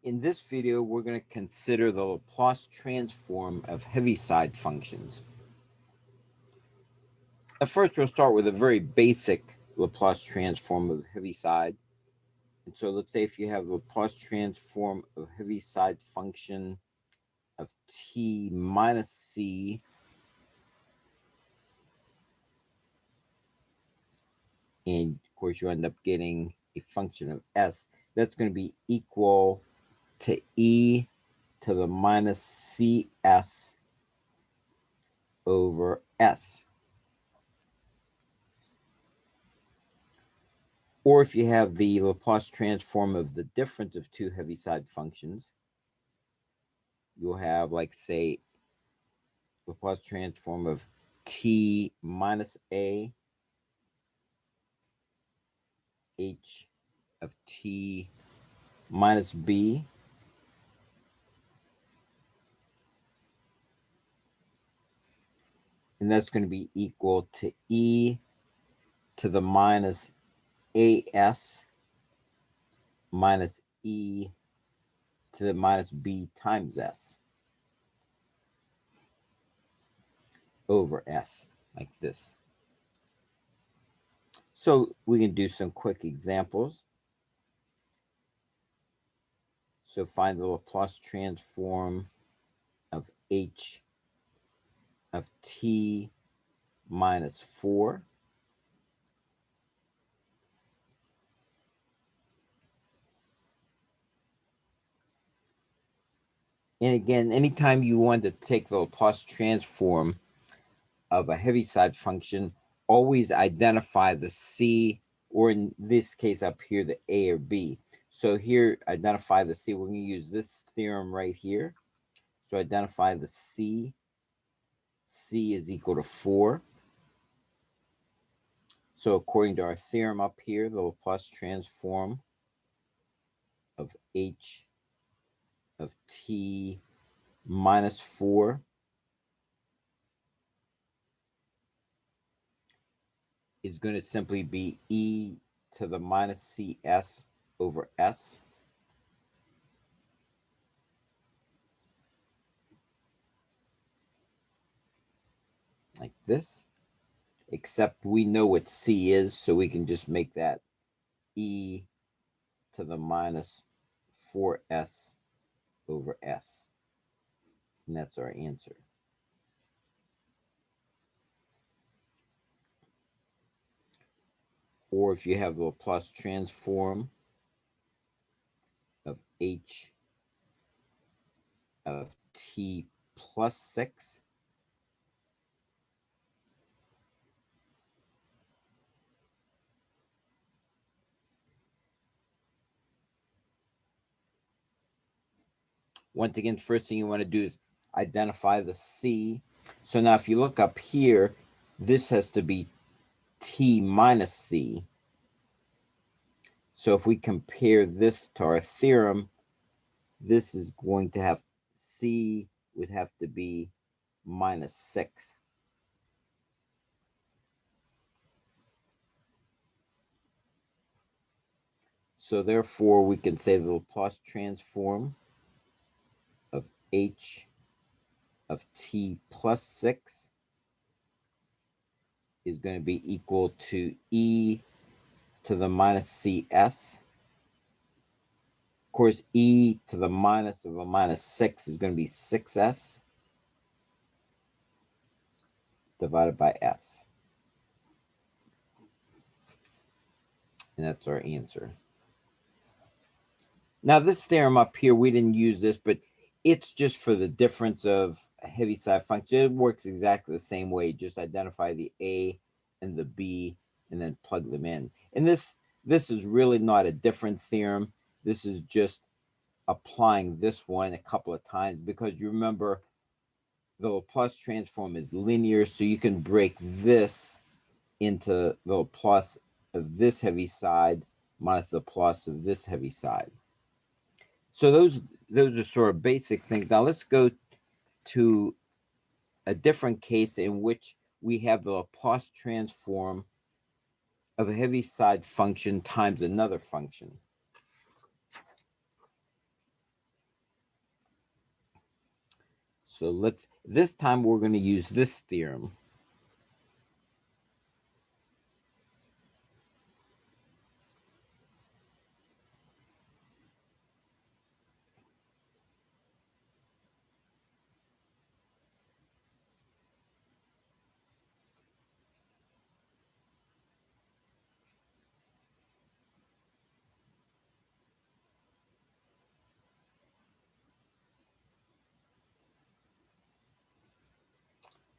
In this video, we're going to consider the Laplace transform of Heavyside functions. At first, we'll start with a very basic Laplace transform of Heavyside. And so let's say if you have the Laplace transform of Heavyside function of t minus c and of course you end up getting a function of s, that's going to be equal to e to the minus cs over s. Or if you have the Laplace transform of the difference of two Heaviside functions, you'll have, like, say, Laplace transform of t minus a h of t minus b, and that's going to be equal to e to the minus as minus e to the minus b times s over s, like this. So we can do some quick examples. So find the Laplace transform of h of t minus 4. And again, anytime you want to take the Laplace transform of a Heaviside function, always identify the c, or in this case up here, the a or b. So here, identify the c. We're going to use this theorem right here. So identify the c. C is equal to 4. So according to our theorem up here, the Laplace transform of h of t minus 4 is going to simply be e to the minus cs over s. Like this. Except we know what c is, so we can just make that e to the minus 4s over s. And that's our answer. Or if you have the Laplace transform of h of t plus 6, once again, first thing you want to do is identify the c. So now if you look up here, this has to be t minus c. So if we compare this to our theorem, this is going to have c would have to be minus 6. So therefore, we can say the Laplace transform of h of t plus 6 is going to be equal to e to the minus cs. Of course, e to the minus of a minus 6 is going to be 6s divided by s. And that's our answer. Now, this theorem up here, we didn't use this, but it's just for the difference of a Heaviside function. It works exactly the same way. Just identify the a and the b and then plug them in. And this is really not a different theorem. This is just applying this one a couple of times, because you remember the Laplace transform is linear, so you can break this into the Laplace of this Heaviside minus the Laplace of this Heaviside. So those are sort of basic things. Now let's go to a different case in which we have the Laplace transform of a Heaviside function times another function. So this time we're going to use this theorem.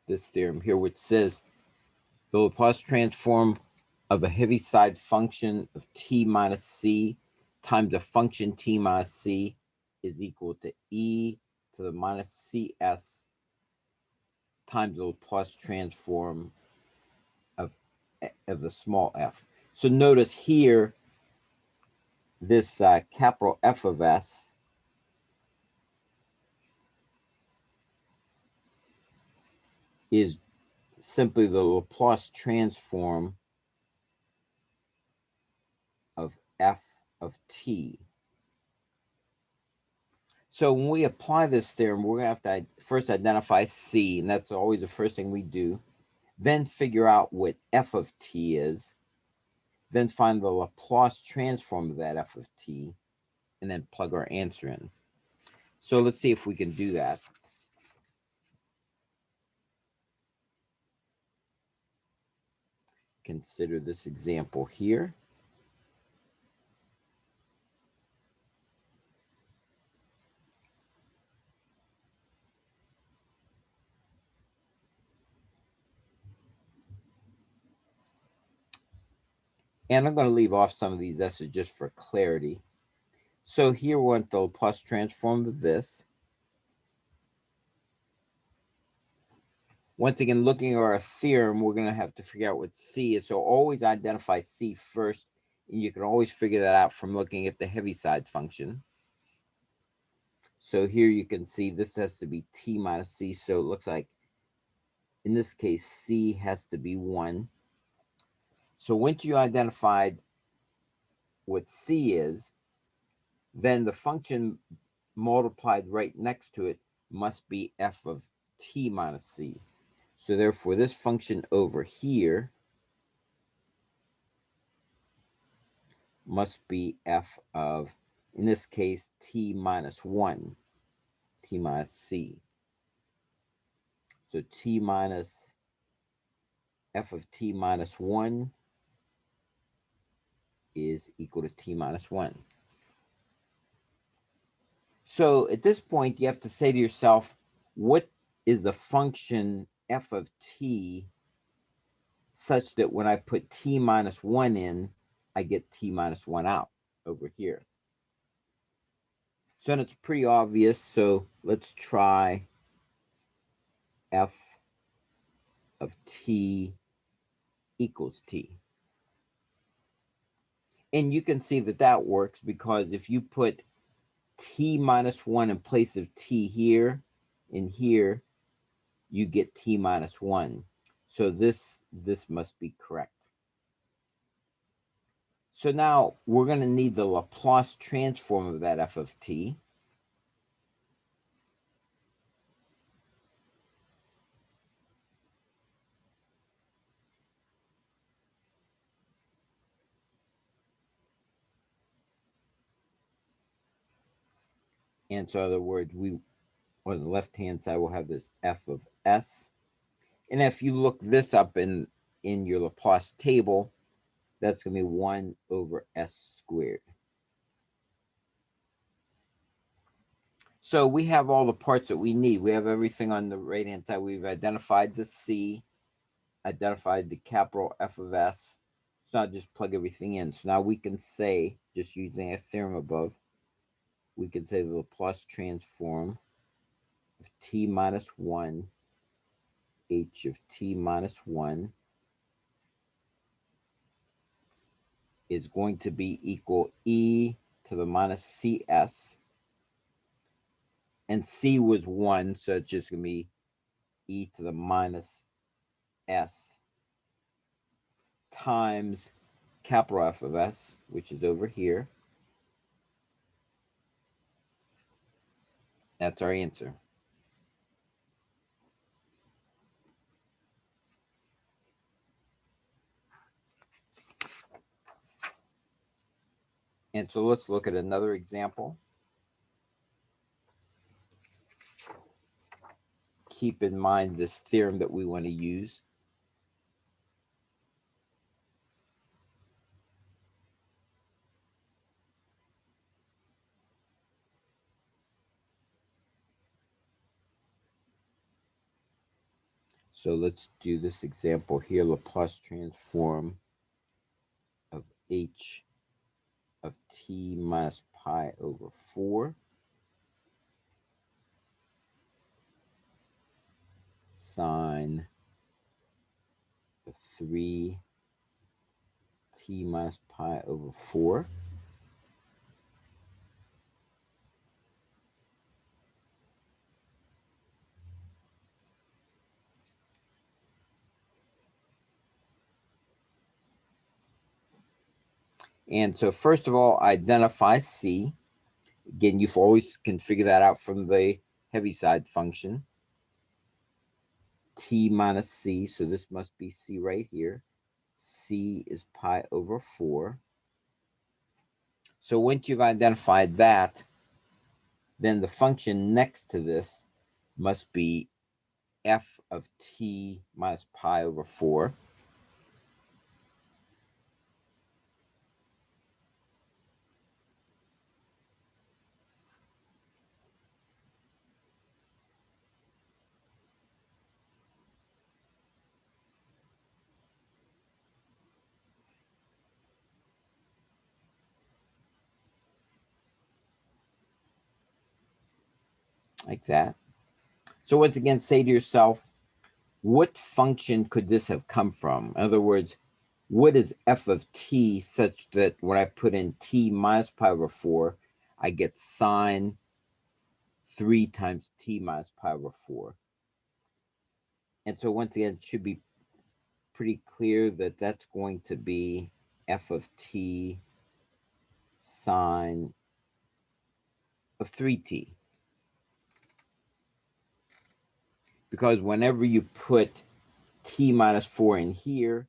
This theorem here, which says the Laplace transform of a Heavyside function of t minus c times a function t minus c is equal to e to the minus cs times the Laplace transform of the small f. So notice here, this capital F of s is simply the Laplace transform of f of t. So when we apply this theorem, we're going to have to first identify c, and that's always the first thing we do. Then figure out what f of t is. Then find the Laplace transform of that f of t, and then plug our answer in. So let's see if we can do that. Consider this example here. And I'm going to leave off some of these S's just for clarity. So here we want the Laplace transform of this. Once again, looking at our theorem, we're going to have to figure out what c is. So always identify c first, and you can always figure that out from looking at the Heavyside function. So here you can see this has to be t minus c. So it looks like in this case, c has to be 1. So once you identified what c is, then the function multiplied right next to it must be f of t minus c. So therefore, this function over here must be f of, in this case, t minus 1, t minus c. So t minus f of t minus 1 is equal to t minus 1. So at this point, you have to say to yourself, what is the function f of t such that when I put t minus 1 in, I get t minus 1 out over here. So it's pretty obvious. So let's try f of t equals t. And you can see that that works because if you put t minus 1 in place of t here and here, you get t minus 1. So this must be correct. So now we're going to need the Laplace transform of that f of t. And so in other words, we on the left-hand side will have this f of s. And if you look this up in your Laplace table, that's going to be 1 over s squared. So we have all the parts that we need. We have everything on the right-hand side. We've identified the c, identified the capital F of s. So now just plug everything in. So now we can say, just using a theorem above, we can say the Laplace transform of t minus 1 h of t minus 1 is going to be equal e to the minus cs. And c was 1, so it's just going to be e to the minus s times capital F of s, which is over here. That's our answer. And so let's look at another example. Keep in mind this theorem that we want to use. So let's do this example here. Laplace transform of h of t minus pi over 4 sine of 3 t minus pi over 4. And so first of all, identify C. Again, you always can figure that out from the Heavyside function. T minus C, so this must be C right here. C is pi over 4. So once you've identified that, then the function next to this must be f of t minus pi over 4. Like that. So once again, say to yourself, what function could this have come from? In other words, what is f of t such that when I put in t minus pi over 4, I get sine 3 times t minus pi over 4. And so once again, it should be pretty clear that that's going to be f of t sine of 3t. Because whenever you put t minus 4 in here,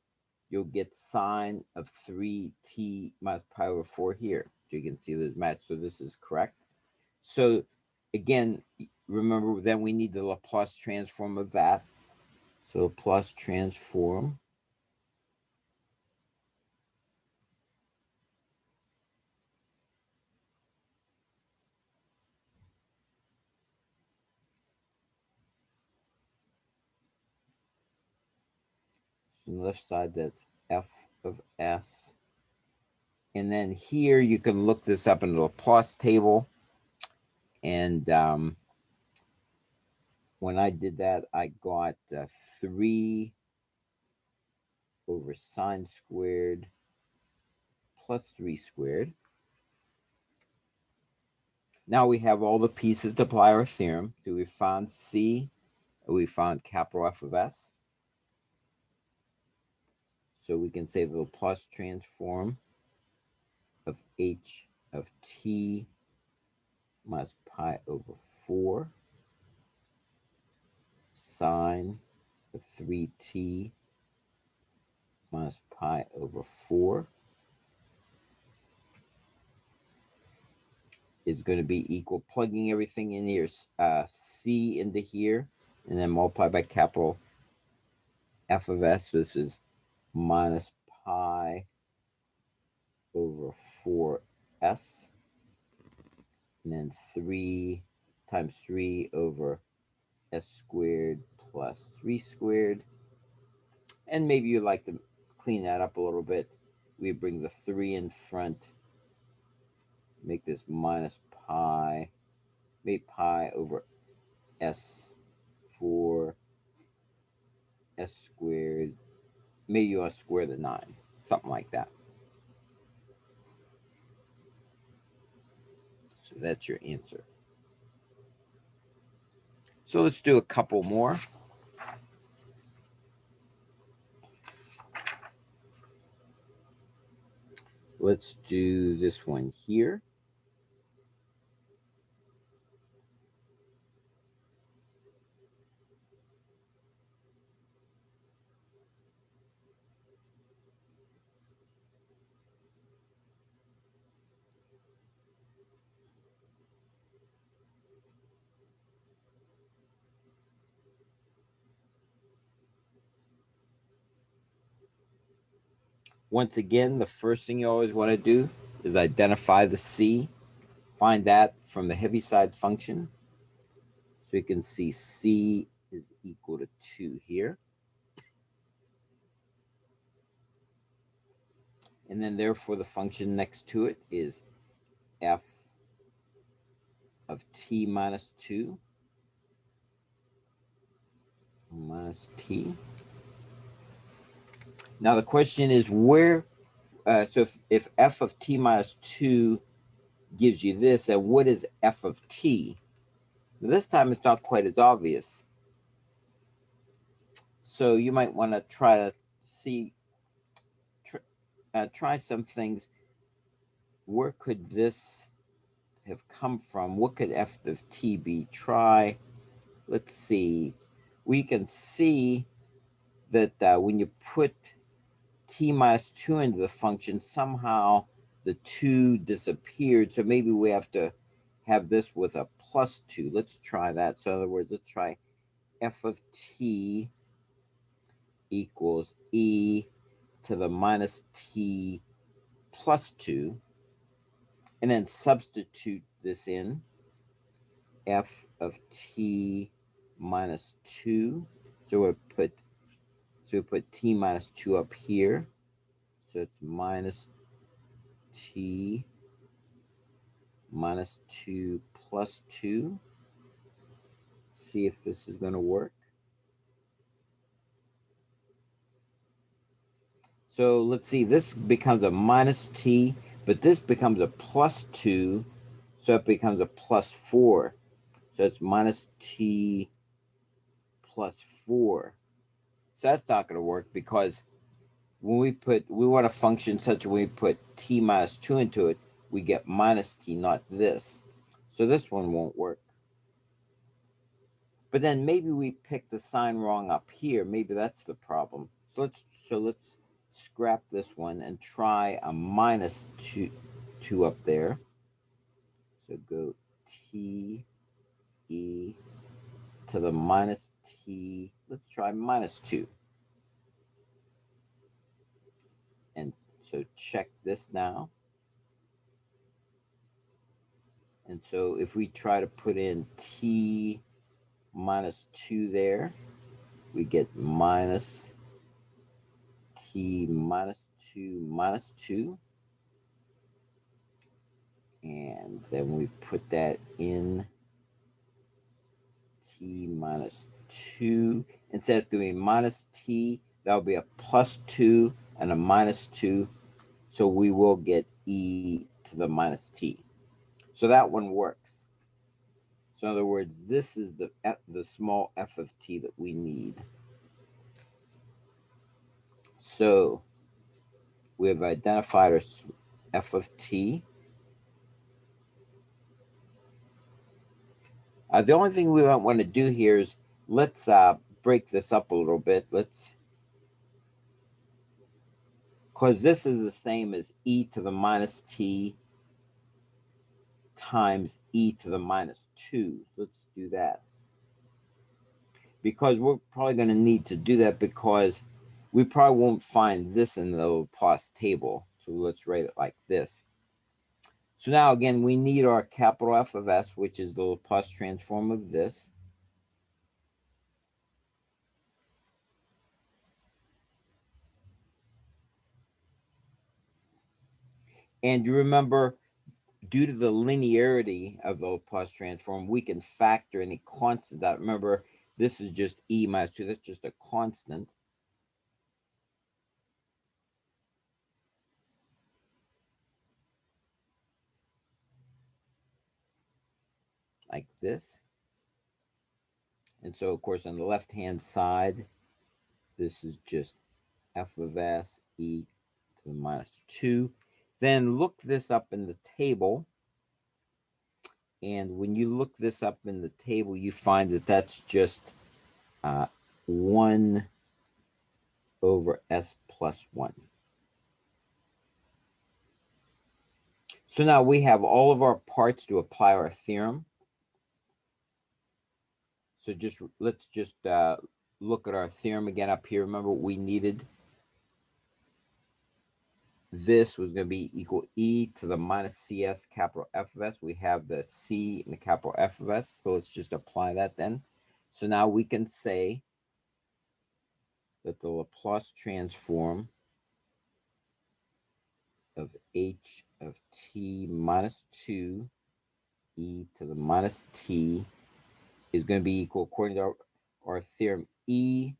you'll get sine of 3t minus pi over 4 here. So you can see this match. So this is correct. So again, remember, then we need the Laplace transform of that. So Laplace transform on the left side, that's f of s. And then here you can look this up in the Laplace table. And when I did that, I got 3 over sine squared plus 3 squared. Now we have all the pieces to apply our theorem. So we found C, we found capital F of S. So we can say the Laplace transform of h of t minus pi over 4 sine of 3t minus pi over 4 is going to be equal, plugging everything in here, C into here, and then multiply by capital F of S. So this is minus pi over 4s, and then 3 times 3 over s squared plus 3 squared. And maybe you'd like to clean that up a little bit. We bring the 3 in front, make this minus pi, make pi over s4 s squared. Maybe you want to square the 9, something like that. So that's your answer. So let's do a couple more. Let's do this one here. Once again, the first thing you always want to do is identify the c. Find that from the Heavyside function. So you can see c is equal to 2 here. And then therefore the function next to it is f of t minus 2 minus t. Now the question is where, so if f of t minus 2 gives you this, and what is f of t? This time it's not quite as obvious. So you might want to try to see, try some things. Where could this have come from? What could f of t be? Try, let's see. We can see that when you put t minus 2 into the function, somehow the 2 disappeared. So maybe we have to have this with a plus 2. Let's try that. So in other words, let's try f of t equals e to the minus t plus 2. And then substitute this in f of t minus 2. So we put t minus 2 up here. So it's minus t minus 2 plus 2. See if this is going to work. So let's see, this becomes a minus t, but this becomes a plus 2, so it becomes a plus 4. So it's minus t plus 4. So that's not going to work because when we want a function such that when we put t minus 2 into it, we get minus t, not this. So this one won't work. But then maybe we picked the sign wrong up here. Maybe that's the problem. So let's scrap this one and try a minus 2 up there. So go t e to the minus t. Let's try minus 2. And so check this now. And so if we try to put in t minus 2 there, we get minus t minus 2 minus 2. And then we put that in t minus 2. Instead it's going to be minus t. That'll be a plus 2 and a minus 2. So we will get e to the minus t. So that one works. So in other words, this is the small f of t that we need. So we have identified our f of t. The only thing we might want to do here is let's break this up a little bit. Because this is the same as e to the minus t times e to the minus 2. So let's do that. Because we're probably going to need to do that because we probably won't find this in the Laplace table. So let's write it like this. So now again, we need our capital F of S, which is the Laplace transform of this. And you remember, due to the linearity of the Laplace transform, we can factor any constant out. Remember, this is just e minus 2. That's just a constant. Like this. And so, of course, on the left-hand side, this is just f of s e to the minus 2. Then look this up in the table. And when you look this up in the table, you find that that's just 1 over s plus 1. So now we have all of our parts to apply our theorem. So let's just look at our theorem again up here. Remember what we needed? this was going to be equal e to the minus cs capital F of s. We have the c and the capital F of s, so let's just apply that then. So now we can say that the Laplace transform of h of t minus 2 e to the minus t is going to be equal, according to our theorem, e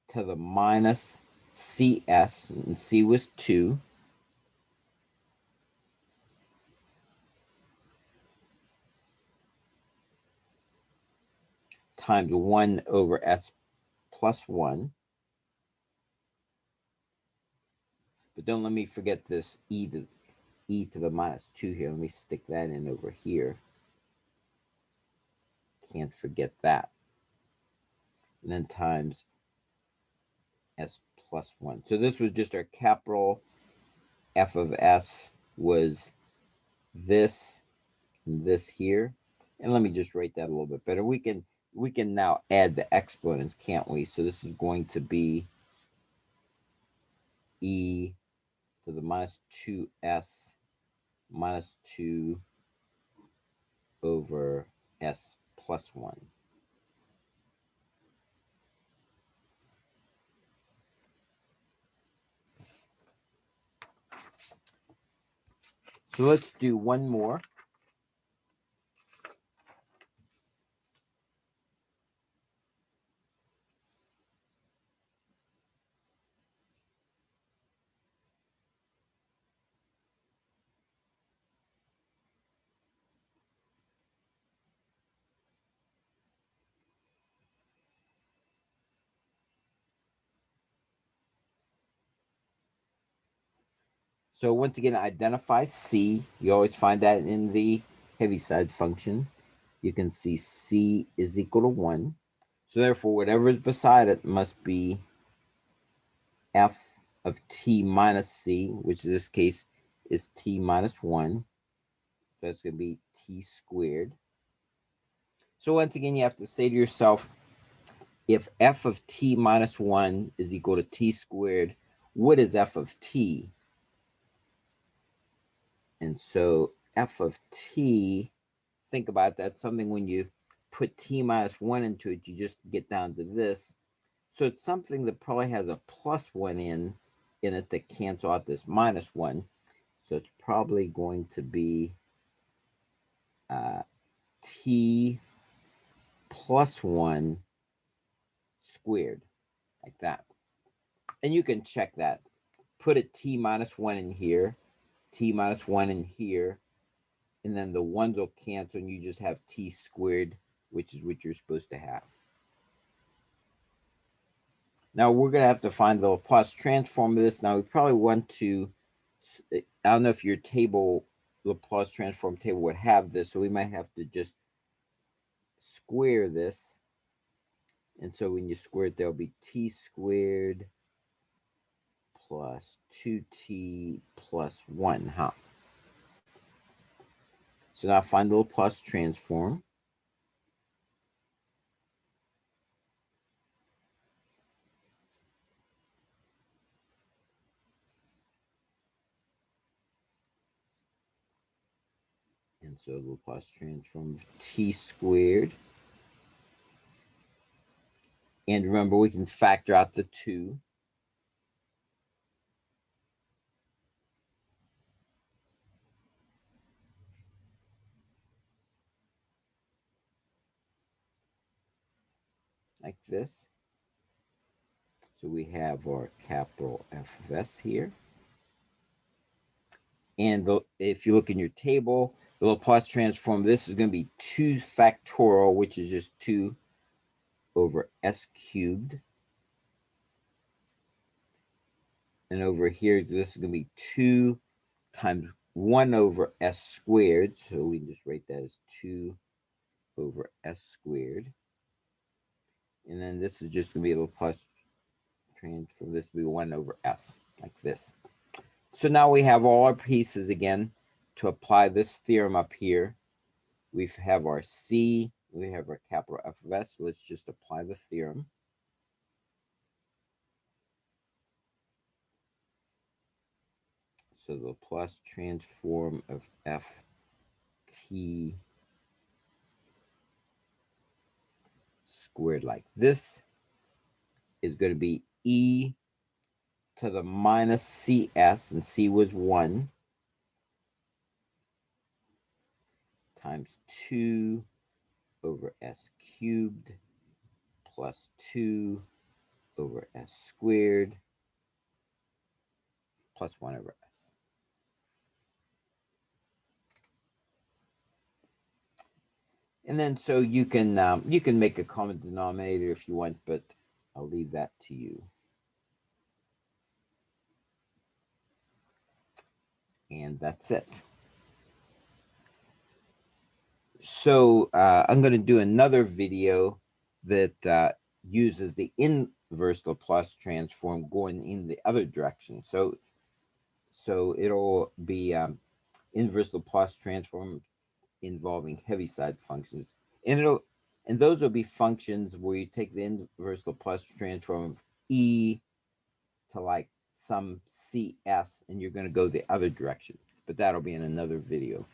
to the minus cs, and c was 2, times 1 over s plus 1. But don't let me forget this e to the minus 2 here. Let me stick that in over here. Can't forget that. And then times s plus 1. So this was just our capital F of s was this and this here. And let me just write that a little bit better. We can now add the exponents, can't we? So this is going to be e to the minus 2s minus 2 over s plus 1. So let's do one more. So once again, identify C. You always find that in the Heavyside function. You can see C is equal to 1. So therefore, whatever is beside it must be f of t minus c, which in this case is t minus 1. So that's going to be t squared. So once again, you have to say to yourself, if f of t minus 1 is equal to t squared, what is f of t? And so f of t, think about that, something when you put t minus 1 into it, you just get down to this. So it's something that probably has a plus 1 in it to cancel out this minus 1. So it's probably going to be t plus 1 squared, like that. And you can check that. Put a t minus 1 in here, t minus 1 in here, and then the 1s will cancel, and you just have t squared, which is what you're supposed to have. Now we're going to have to find the Laplace transform of this. Now we probably want to, I don't know if your table, Laplace transform table would have this, so we might have to just square this. And so when you square it, there'll be t squared plus 2t plus 1, huh? So now find the Laplace transform. And so the Laplace transform of t squared. And remember, we can factor out the 2. Like this. So we have our capital F of S here. And if you look in your table, the Laplace transform, this is going to be 2 factorial, which is just 2 over s cubed. And over here, this is going to be 2 times 1 over s squared. So we can just write that as 2 over s squared. And then this is just going to be a Laplace transform. This will be 1 over s, like this. So now we have all our pieces again to apply this theorem up here. We have our C, we have our capital F of S. Let's just apply the theorem. So the Laplace transform of ft squared like this is going to be e to the minus cs, and c was 1, times 2 over s cubed plus 2 over s squared plus 1 over s. And then so you can make a common denominator if you want, but I'll leave that to you. And that's it. So I'm going to do another video that uses the inverse Laplace transform going in the other direction. So it'll be inverse Laplace transform involving Heavyside functions, and those will be functions where you take the inverse Laplace transform of e to like some cs, and you're going to go the other direction. But that'll be in another video.